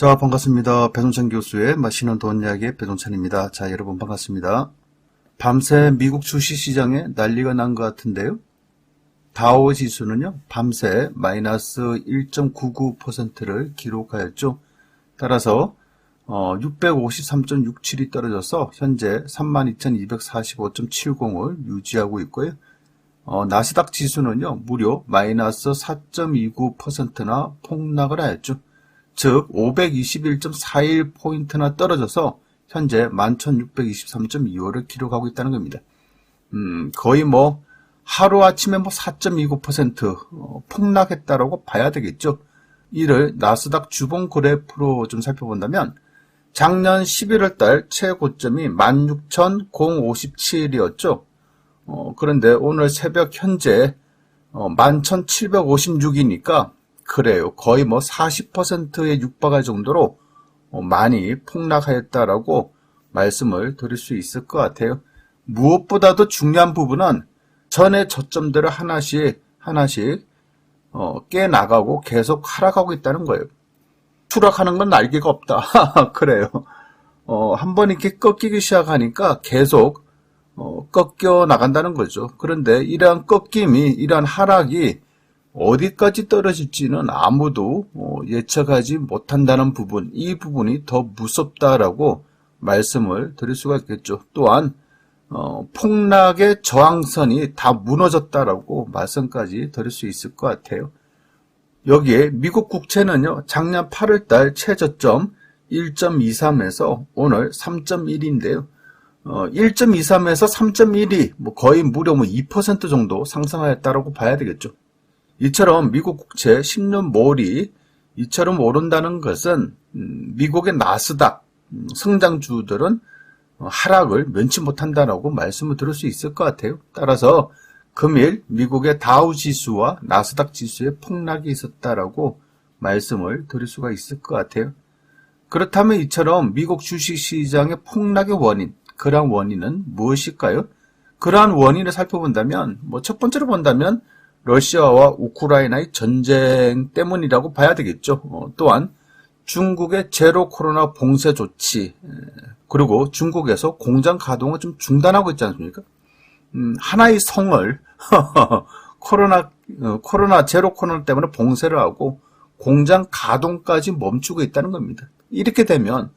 자, 반갑습니다. 배종찬 교수의 맛있는 돈 이야기의 배종찬입니다. 자, 여러분 반갑습니다. 밤새 미국 주식시장에 난리가 난 것 같은데요. 다우 지수는요, 밤새 마이너스 1.99%를 기록하였죠. 따라서 653.67이 떨어져서 현재 32,245.70을 유지하고 있고요. 나스닥 지수는요, 무려 마이너스 4.29%나 폭락을 하였죠. 즉 521.41포인트나 떨어져서 현재 11,623.25를 기록하고 있다는 겁니다. 거의 하루아침에 4.29% 폭락했다라고 봐야 되겠죠. 이를 나스닥 주봉 그래프로 좀 살펴본다면 작년 11월 달 최고점이 16,057이었죠. 그런데 오늘 새벽 현재 11,756이니까 그래요. 거의 40%에 육박할 정도로 많이 폭락하였다라고 말씀을 드릴 수 있을 것 같아요. 무엇보다도 중요한 부분은 전의 저점들을 하나씩 깨나가고 계속 하락하고 있다는 거예요. 추락하는 건 날개가 없다. 그래요. 한번 이렇게 꺾이기 시작하니까 계속 꺾여 나간다는 거죠. 그런데 이러한 꺾임이, 이러한 하락이 어디까지 떨어질지는 아무도 예측하지 못한다는 부분, 이 부분이 더 무섭다라고 말씀을 드릴 수가 있겠죠. 또한 폭락의 저항선이 다 무너졌다라고 말씀까지 드릴 수 있을 것 같아요. 여기에 미국 국채는요, 작년 8월달 최저점 1.23에서 오늘 3.1인데요. 1.23에서 3.1이 거의 무려 2% 정도 상승하였다라고 봐야 되겠죠. 이처럼 미국 국채 10년 몰이 이처럼 오른다는 것은 미국의 나스닥 성장주들은 하락을 면치 못한다라고 말씀을 드릴 수 있을 것 같아요. 따라서 금일 미국의 다우 지수와 나스닥 지수의 폭락이 있었다라고 말씀을 드릴 수가 있을 것 같아요. 그렇다면 이처럼 미국 주식시장의 폭락의 원인, 그러한 원인은 무엇일까요? 그러한 원인을 살펴본다면 첫 번째로 본다면 러시아와 우크라이나의 전쟁 때문이라고 봐야 되겠죠. 또한 중국의 제로 코로나 봉쇄 조치, 그리고 중국에서 공장 가동을 좀 중단하고 있지 않습니까? 하나의 성을 제로 코로나 때문에 봉쇄를 하고 공장 가동까지 멈추고 있다는 겁니다. 이렇게 되면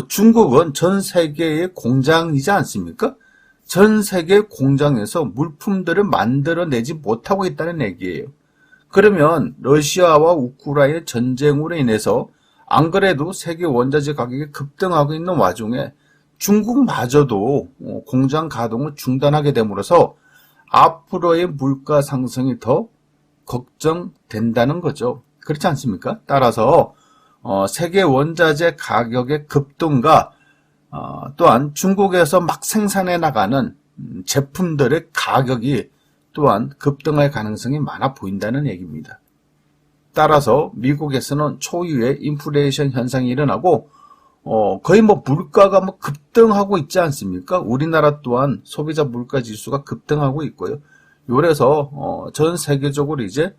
중국은 전 세계의 공장이지 않습니까? 전 세계 공장에서 물품들을 만들어내지 못하고 있다는 얘기예요. 그러면 러시아와 우크라이나의 전쟁으로 인해서 안 그래도 세계 원자재 가격이 급등하고 있는 와중에 중국마저도 공장 가동을 중단하게 됨으로써 앞으로의 물가 상승이 더 걱정된다는 거죠. 그렇지 않습니까? 따라서 세계 원자재 가격의 급등과 또한 중국에서 막 생산해 나가는 제품들의 가격이 또한 급등할 가능성이 많아 보인다는 얘기입니다. 따라서 미국에서는 초유의 인플레이션 현상이 일어나고 거의 물가가 급등하고 있지 않습니까? 우리나라 또한 소비자 물가 지수가 급등하고 있고요. 요래서 전 세계적으로 이제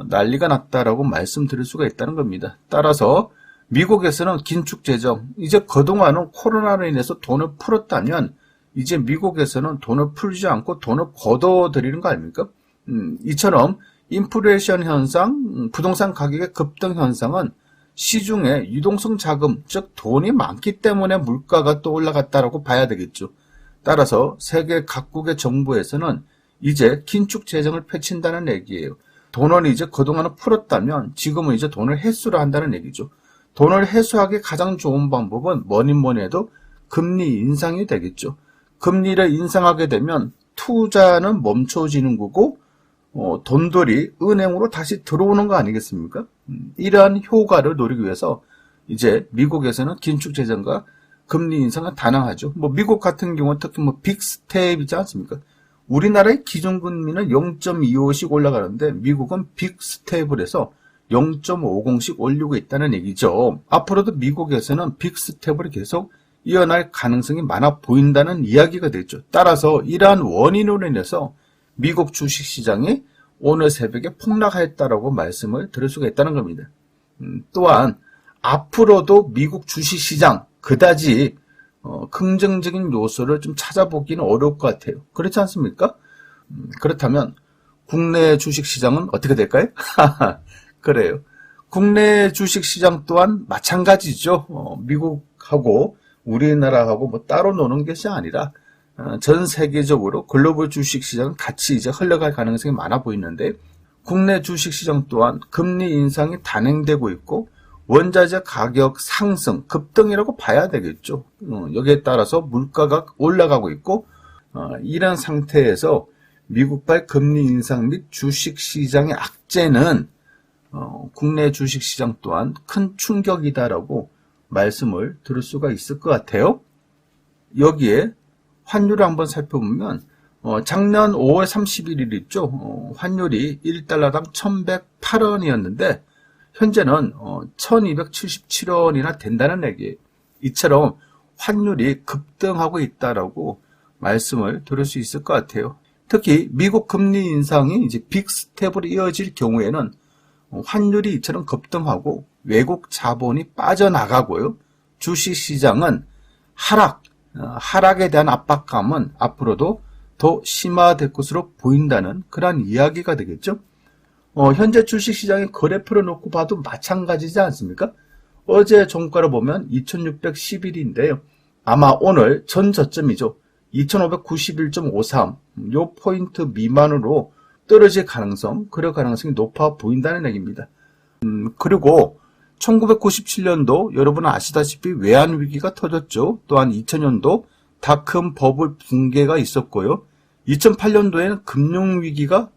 난리가 났다라고 말씀드릴 수가 있다는 겁니다. 따라서 미국에서는 긴축 재정, 이제 그동안은 코로나로 인해서 돈을 풀었다면 이제 미국에서는 돈을 풀지 않고 돈을 걷어들이는 거 아닙니까? 이처럼 인플레이션 현상, 부동산 가격의 급등 현상은 시중에 유동성 자금, 즉 돈이 많기 때문에 물가가 또 올라갔다라고 봐야 되겠죠. 따라서 세계 각국의 정부에서는 이제 긴축 재정을 펼친다는 얘기예요. 돈을 이제 그동안은 풀었다면 지금은 이제 돈을 회수를 한다는 얘기죠. 돈을 회수하기 가장 좋은 방법은 뭐니 해도 금리 인상이 되겠죠. 금리를 인상하게 되면 투자는 멈춰지는 거고 돈들이 은행으로 다시 들어오는 거 아니겠습니까? 이러한 효과를 노리기 위해서 이제 미국에서는 긴축 재정과 금리 인상을 단행하죠. 미국 같은 경우는 특히 빅스텝이지 않습니까? 우리나라의 기준금리는 0.25씩 올라가는데 미국은 빅스텝을 해서 0.50씩 올리고 있다는 얘기죠. 앞으로도 미국에서는 빅스텝을 계속 이어날 가능성이 많아 보인다는 이야기가 되죠. 따라서 이러한 원인으로 인해서 미국 주식시장이 오늘 새벽에 폭락하였다라고 말씀을 드릴 수가 있다는 겁니다. 또한 앞으로도 미국 주식시장 그다지 긍정적인 요소를 좀 찾아보기는 어려울 것 같아요. 그렇지 않습니까? 그렇다면 국내 주식시장은 어떻게 될까요? 그래요. 국내 주식시장 또한 마찬가지죠. 미국하고 우리나라하고 뭐 따로 노는 것이 아니라 전 세계적으로 글로벌 주식시장은 같이 이제 흘러갈 가능성이 많아 보이는데, 국내 주식시장 또한 금리 인상이 단행되고 있고 원자재 가격 상승, 급등이라고 봐야 되겠죠. 여기에 따라서 물가가 올라가고 있고, 이런 상태에서 미국발 금리 인상 및 주식시장의 악재는 국내 주식시장 또한 큰 충격이다라고 말씀을 들을 수가 있을 것 같아요. 여기에 환율을 한번 살펴보면 작년 5월 31일 있죠. 환율이 1달러당 1108원이었는데 현재는 1277원이나 된다는 얘기예요. 이처럼 환율이 급등하고 있다라고 말씀을 드릴 수 있을 것 같아요. 특히 미국 금리 인상이 이제 빅스텝으로 이어질 경우에는 환율이 이처럼 급등하고 외국 자본이 빠져나가고요. 주식시장은 하락에 대한 압박감은 앞으로도 더 심화될 것으로 보인다는 그런 이야기가 되겠죠. 현재 주식시장의 거래표를 놓고 봐도 마찬가지지 않습니까? 어제 종가를 보면 2611인데요. 아마 오늘 전 저점이죠. 2591.53, 요 포인트 미만으로 떨어질 가능성, 그럴 가능성이 높아 보인다는 얘기입니다. 그리고 1997년도 여러분 아시다시피 외환위기가 터졌죠. 또한 2000년도 닷컴 버블 붕괴가 있었고요. 2008년도에는 금융위기가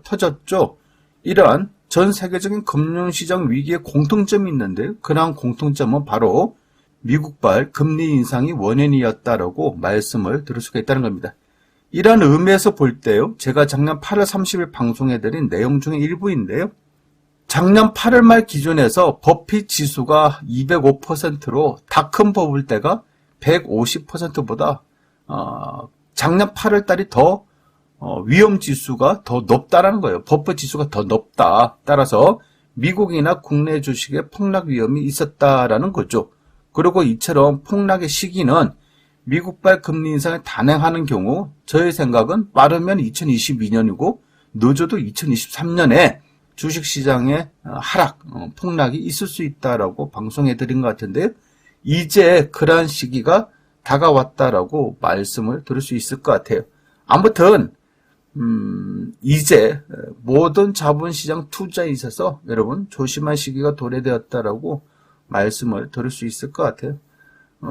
터졌죠. 이러한 전 세계적인 금융시장 위기의 공통점이 있는데, 그러한 공통점은 바로 미국발 금리 인상이 원인이었다라고 말씀을 드릴 수가 있다는 겁니다. 이러한 의미에서 볼 때요, 제가 작년 8월 30일 방송해드린 내용 중에 일부인데요. 작년 8월 말 기준에서 버핏 지수가 205%로 닷컴 버블 때가 150%보다 작년 8월 달이 더 위험 지수가 더 높다라는 거예요. 버핏 지수가 더 높다. 따라서 미국이나 국내 주식의 폭락 위험이 있었다라는 거죠. 그리고 이처럼 폭락의 시기는 미국발 금리 인상을 단행하는 경우 저의 생각은 빠르면 2022년이고 늦어도 2023년에 주식시장의 하락, 폭락이 있을 수 있다라고 방송해 드린 것 같은데, 이제 그러한 시기가 다가왔다라고 말씀을 드릴 수 있을 것 같아요. 아무튼 이제 모든 자본시장 투자에 있어서 여러분 조심할 시기가 도래되었다라고 말씀을 드릴 수 있을 것 같아요.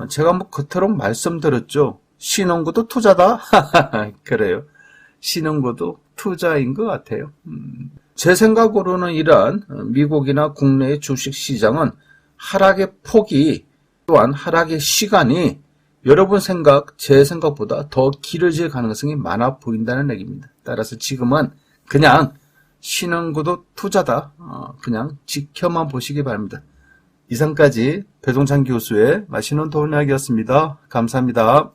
제가 뭐 그토록 말씀드렸죠. 신혼구도 투자다. 그래요. 신혼구도 투자인 것 같아요. 제 생각으로는 이러한 미국이나 국내의 주식시장은 하락의 폭이, 또한 하락의 시간이 여러분 생각, 제 생각보다 더 길어질 가능성이 많아 보인다는 얘기입니다. 따라서 지금은 그냥 신혼구도 투자다. 그냥 지켜만 보시기 바랍니다. 이상까지 배동찬 교수의 맛있는 돈 이야기였습니다. 감사합니다.